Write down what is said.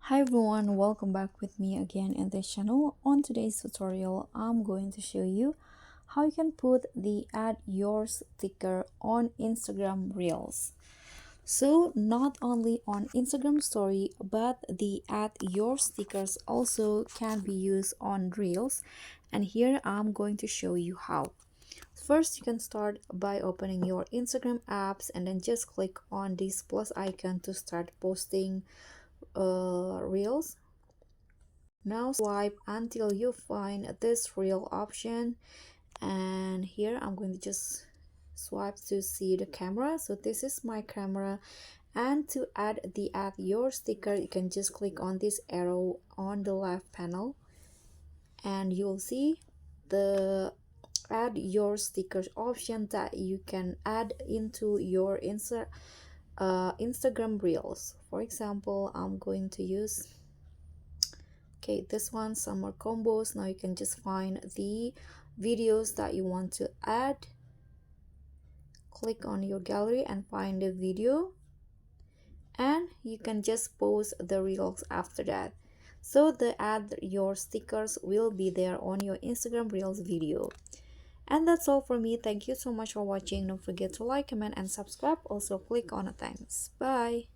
Hi everyone, welcome back with me again in this channel. On today's tutorial, I'm going to show you how you can put the add your sticker on Instagram Reels. So not only on Instagram story, but the add your stickers also can be used on Reels. And here I'm going to show you how. First, you can start by opening your Instagram apps and then just click on this plus icon to start posting Reels. Now swipe until you find this reel option, and here I'm going to just swipe to see the camera. So this is my camera, and to add your sticker, you can just click on this arrow on the left panel and you'll see the add your stickers option that you can add into your Instagram Reels. For example, I'm going to use this one, summer combos. Now you can just find the videos that you want to add, click on your gallery and find the video, and you can just post the reels after that. So the add your stickers will be there on your Instagram Reels video. And that's all for me. Thank you so much for watching. Don't forget to like, comment and subscribe. Also click on the thanks. Bye.